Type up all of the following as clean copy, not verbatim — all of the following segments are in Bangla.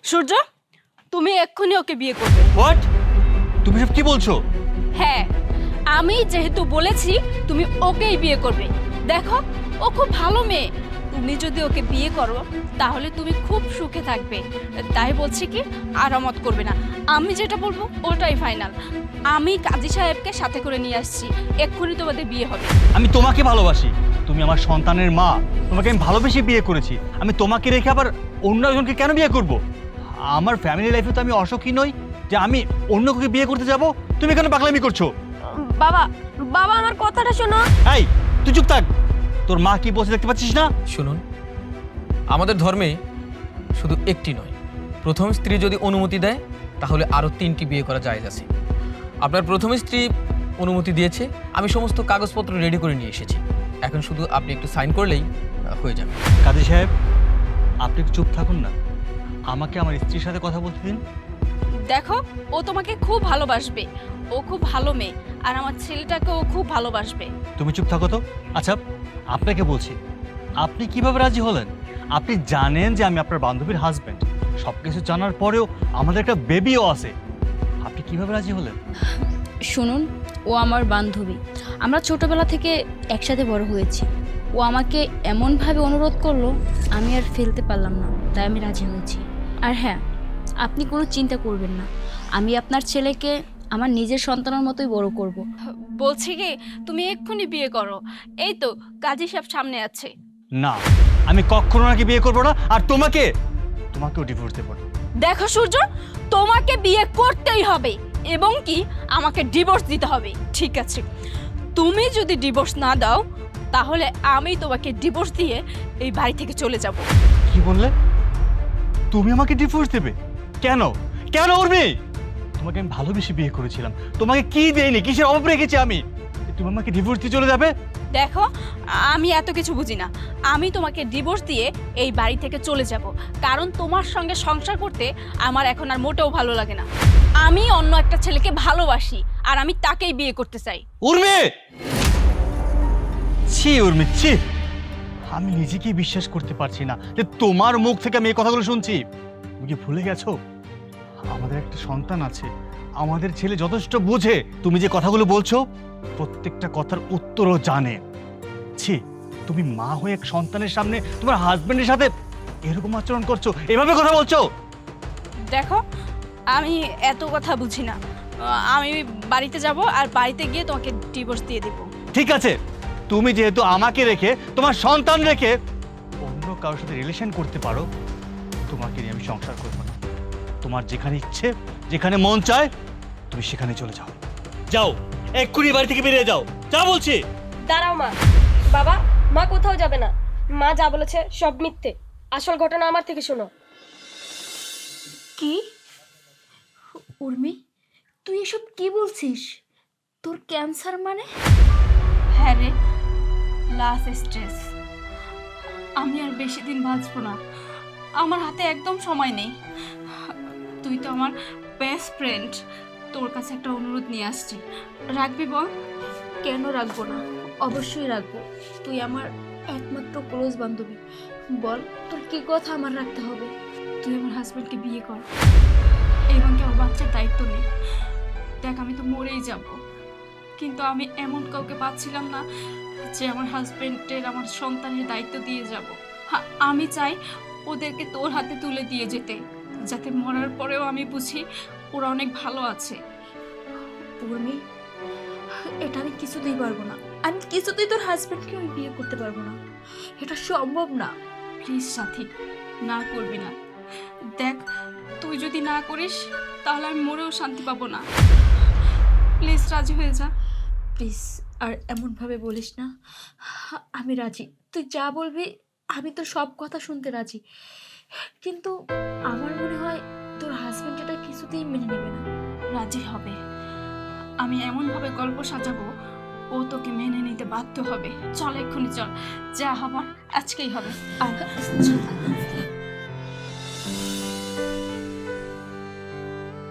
সূর্য, তুমি এক্ষুনি ওকে বিয়ে করবে। হোয়াট? তুমি সব কি বলছো? হ্যাঁ, আমি যেহেতু বলেছি তুমি ওকেই বিয়ে করবে। দেখো, ও খুব ভালো মেয়ে। তুমি যদি ওকে বিয়ে করো তাহলে তুমি খুব সুখে থাকবে। তাই বলছি কি, আরামত করবে না। আমি যেটা বলবো ওটাই ফাইনাল। আমি কাজী সাহেবকে সাথে করে নিয়ে আসছি, এক্ষুনি তোমাদের বিয়ে হবে। আমি তোমাকে ভালোবাসি, তুমি আমার সন্তানের মা। তোমাকে আমি ভালোবেসে বিয়ে করেছি। আমি তোমাকে রেখে আবার অন্য একজনকে কেন বিয়ে করব? আমার ফ্যামিলি লাইফে তো আমি অসুখী নই যে আমি অন্য কাউকে বিয়ে করতে যাব। তুমি কেন পাগলামি করছো? বাবা, বাবা আমার কথাটা শোনো। এই, তুই চুপ থাক। তোর মা কি বলছে দেখতে পাচ্ছিস না? শুনুন, আমাদের ধর্মে শুধু একটি নয়, প্রথম স্ত্রী যদি অনুমতি দেয় তাহলে আরও 3টি বিয়ে করা জায়েজ আছে। আপনার প্রথম স্ত্রী অনুমতি দিয়েছে, আমি সমস্ত কাগজপত্র রেডি করে নিয়ে এসেছি। এখন শুধু আপনি একটু সাইন করলেই হয়ে যাবে। কাজী সাহেব, আপনি একটু চুপ থাকুন না, আমাকে আমার স্ত্রীর সাথে কথা বলতে দিন। দেখো, ও তোমাকে খুব ভালোবাসবে। ও খুব ভালো মেয়ে, আর আমার ছেলেটাকেও খুব ভালোবাসবে। তুমি চুপ থাকো তো। আচ্ছা, আপনাকে বলছি, আপনি কিভাবে রাজি হলেন? আপনি জানেন যে আমি আপনার বান্ধবীর হাজবেন্ড। সব কিছু জানার পরেও আমাদের একটা বেবিও আছে। আপনি কিভাবে রাজি হলেন? শুনুন, ও আমার বান্ধবী। আমরা ছোটবেলা থেকে একসাথে বড় হয়েছি। ও আমাকে এমনভাবে অনুরোধ করলো, আমি আর ফেলতে পারলাম না, তাই আমি রাজি হয়েছি। আর হ্যাঁ, আপনি কোনো চিন্তা করবেন না, আমি আপনার ছেলেকে আমার নিজের সন্তানের মতোই বড় করব। বলছি কি, তুমি এক্ষুনি বিয়ে করো। এই তো কাজী সাহেব সামনে আছে। না, আমি কখনো নাকি বিয়ে করবো না, আর তোমাকেও ডিভোর্স দেবো না। দেখো সূর্য, তোমাকে বিয়ে করতেই হবে এবং কি আমাকে ডিভোর্স দিতে হবে। ঠিক আছে, তুমি যদি ডিভোর্স না দাও তাহলে আমি তোমাকে ডিভোর্স দিয়ে এই বাড়ি থেকে চলে যাব। কি বললে? তুমি আমাকে ডিভোর্স দেবে? কেন? কেন উর্মি? তোমাকে আমি ভালোবেসে বিয়ে করেছিলাম। তোমাকে কি দেইনি, কিসের অভাব রেখেছি আমি? তুমি আমাকে ডিভোর্স দিয়ে চলে যাবে? দেখো, আমি এত কিছু বুঝি না। আমি তোমাকে ডিভোর্স দিয়ে এই বাড়ি থেকে চলে যাব, কারণ তোমার সঙ্গে সংসার করতে আমার এখন আর মোটেও ভালো লাগে না। আমি অন্য একটা ছেলেকে ভালোবাসি, আর আমি তাকেই বিয়ে করতে চাই। উর্মি! ছি উর্মি, ছি! আমি নিজেকেই বিশ্বাস করতে পারছি না যে তোমার মুখ থেকে আমি এই কথাগুলো শুনছি। তুমি কি ভুলে গেছো আমাদের একটা সন্তান আছে? আমাদের ছেলে যথেষ্ট বোঝে। তুমি যে কথাগুলো বলছো প্রত্যেকটা কথার উত্তরও জানে। ছি, তুমি মা হয়ে এক সন্তানের সামনে তোমার হাজবেন্ডের সাথে এরকম আচরণ করছো, এভাবে কথা বলছো? দেখো, আমি এত কথা বুঝি না। আমি বাড়িতে যাব, আর বাড়িতে গিয়ে তোমাকে ডিভোর্স দিয়ে দেব। ঠিক আছে, তুমি যেহেতু আমাকে রেখে তোমার সন্তান রেখে অন্য কারোর সাথে রিলেশন করতে পারো, তোমাকে নিয়ে আমি সংসার করবো না। তোমার যেখানে ইচ্ছে, যেখানে মন চায় তুমি সেখানে চলে যাও। যাও, এক্ষুনি বাড়ি থেকে বেরিয়ে যাও, যা বলছি। দাঁড়াও মা। বাবা, মা কোথাও যাবে না। মা যা বলেছে সব মিথ্যে। আসল ঘটনা আমার থেকে শোনো। কি? উর্মি, তুই এসব কি বলছিস? তোর ক্যান্সার মানে? হ্যাঁ রে, লাস্ট স্ট্রেস। আমি আর বেশি দিন বাঁচবো না। আমার হাতে একদম সময় নেই। তুই তো আমার বেস্ট ফ্রেন্ড, তোর কাছে একটা অনুরোধ নিয়ে আসছি, রাখবি বল? কেন রাখবো না? অবশ্যই রাখবো। তুই আমার একমাত্র ক্লোজ বান্ধবী। বল, তোর কি কথা আমার রাখতে হবে? তুই আমার হাজব্যান্ডকে বিয়ে কর এবং কি আমার বাচ্চার দায়িত্ব নেই। দেখ, আমি তো মরেই যাব, কিন্তু আমি এমন কাউকে পাচ্ছিলাম না যে আমার হাজব্যান্ডের, আমার সন্তানের দায়িত্ব দিয়ে যাব। আমি চাই ওদেরকে তোর হাতে তুলে দিয়ে যেতে, যাতে মরার পরেও আমি বুঝি ওরা অনেক ভালো আছে। উর্মি, এটা আমি কিছুতেই পারবো না। আমি কিছুতেই তোর হাজবেন্ডকে আমি বিয়ে করতে পারবো না। এটা সম্ভব না। প্লিজ সাথী, না করবি না। দেখ, তুই যদি না করিস তাহলে আমি মরেও শান্তি পাবো না। প্লিজ রাজি হয়ে যা। প্লিজ, আর এমনভাবে বলিস না। আমি রাজি, তুই যা বলবি আমি তোর সব কথা শুনতে রাজি। কিন্তু আমার মনে হয় তোর হাজবেন্ড এটা কিছুতেই মেনে নেবে না। রাজি হবে। আমি এমনভাবে গল্প সাজাবো ও তোকে মেনে নিতে বাধ্য হবে। চল, এক্ষুনি চল, যা হবার আজকেই হবে। আর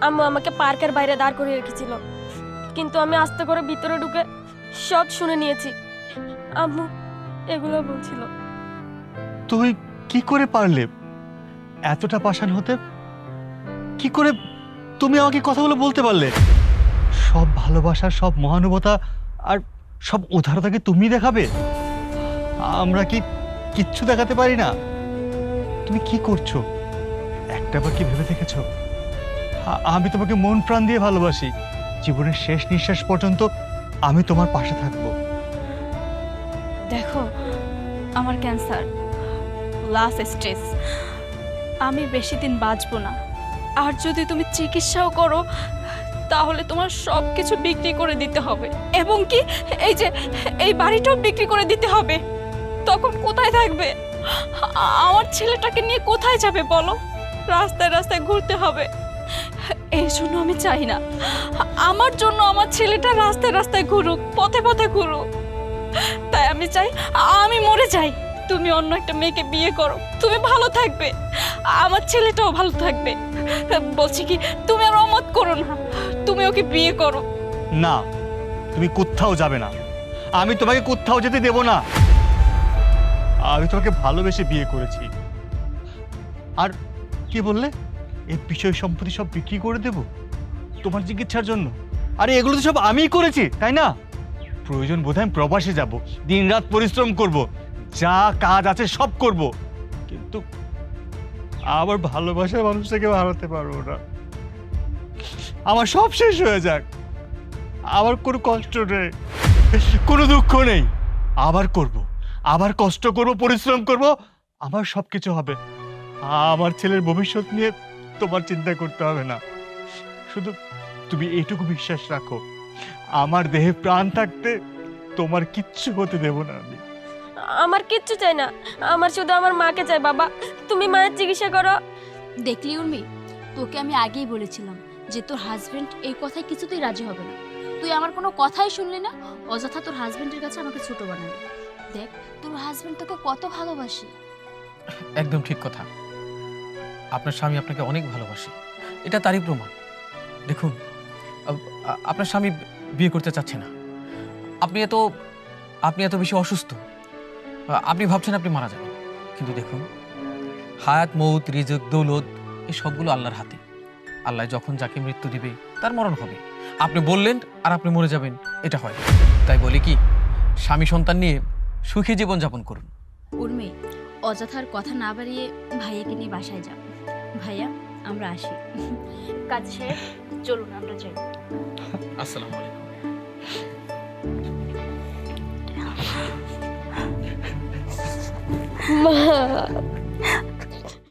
আম্মু আমাকে পার্কের বাইরে দাঁড় করিয়ে রেখেছিল, কিন্তু আমি আস্তে করে ভিতরে ঢুকে সব শুনে নিয়েছি। আম্মু এগুলো বলছিল। তুই কি করে পারলে এতটা পাষাণ হতে? কি করে তুমি আমাকে কথাগুলো বলতে পারলে? সব ভালোবাসা, সব মহানুভবতা আর সব উদারতাকে তুমি দেখাবে? আমরা কি কিচ্ছু দেখাতে পারি না? তুমি কি করছো একটাবার কি ভেবে দেখেছো? আমি তোমাকে মন প্রাণ দিয়ে ভালোবাসি। জীবনের শেষ নিঃশ্বাস পর্যন্ত আমি তোমার পাশে থাকবো। দেখো, আমার ক্যান্সার লাস্ট স্টেজ, আমি বেশি দিন বাঁচবো না। আর যদি তুমি চিকিৎসাও করো তাহলে তোমার সব কিছু বিক্রি করে দিতে হবে, এবং কি এই যে এই বাড়িটাও বিক্রি করে দিতে হবে। তখন কোথায় থাকবে? আমার ছেলেটাকে নিয়ে কোথায় যাবে বলো? রাস্তায় রাস্তায় ঘুরতে হবে। এই জন্য আমি চাই না আমার জন্য আমার ছেলেটা রাস্তায় রাস্তায় ঘুরুক, পথে পথে ঘুরুক। তাই আমি চাই আমি মরে যাই, তুমি অন্য একটা মেয়েকে বিয়ে করো, তুমি ভালো থাকবে, আমার ছেলেটাও ভালো থাকবে। বলছি কি, তুমি আর অমত করো না, তুমি ওকে বিয়ে করো। না, তুমি কোথাও যাবে না, আমি তোমাকে কোথাও যেতে দেব না। আমি তোমাকে ভালোবেসে বিয়ে করেছি। আর কি বললে? এই বিষয় সম্পত্তি সব বিক্রি করে দেব তোমার চিকিৎসার জন্য? আরে এগুলো তো সব আমিই করেছি, তাই না? প্রয়োজন বোধহয় আমি প্রবাসে যাব, দিনরাত পরিশ্রম করব, যা কাজ আছে সব করব, কিন্তু আমার ভালোবাসার মানুষটাকে হারাতে পারবো না। আমার সব শেষ হয়ে যাক, আমার কোনো কষ্ট নেই, কোনো দুঃখ নেই। আবার করব, আবার কষ্ট করব, পরিশ্রম করব, আমার সব কিছু হবে। আমার ছেলের ভবিষ্যৎ নিয়ে তোমার চিন্তা করতে হবে না। শুধু তুমি এইটুকু বিশ্বাস রাখো, আমার দেহে প্রাণ থাকতে তোমার কিচ্ছু হতে দেব না আমি। আমার কিচ্ছু চাই না, আমার শুধু আমার মাকে চাই। বাবা, তুমি মায়ের চিকিৎসা করো। দেখলি উর্মি, তোকে আমি আগেই বলেছিলাম যে তোর হাজবেন্ড এই কথায় কিছুতেই রাজি হবে না। তুই আমার কোনো কথাই শুনলি না, অযথা তোর হাজবেন্ডের কাছে আমাকে ছোট বানালি। দেখ, তোর হাজবেন্ড তোকে কত ভালোবাসে। একদম ঠিক কথা। আপনার স্বামী আপনাকে অনেক ভালোবাসে, এটা তারই প্রমাণ। দেখুন, আপনার স্বামী বিয়ে করতে চাচ্ছে না। আপনি এত বেশি অসুস্থ, আপনি ভাবছেন আপনি মারা যাবেন। কিন্তু দেখুন, হায়াত, মৌত, রিজক, দৌলত এই সবগুলো আল্লাহর হাতে। আল্লাহ যখন যাকে মৃত্যু দিবে তার মরণ হবে। আপনি বললেন আর আপনি মরে যাবেন, এটা হয়। তাই বলি কি, স্বামী সন্তান নিয়ে সুখী জীবন যাপন করুন। উর্মি, অযথার কথা না বাড়িয়ে ভাইয়াকে নিয়ে বাসায় যাও। ভাইয়া, আমরা আসি। কাজ শেষ, চলুন আমরা যাই। আসসালামু আলাইকুম। মা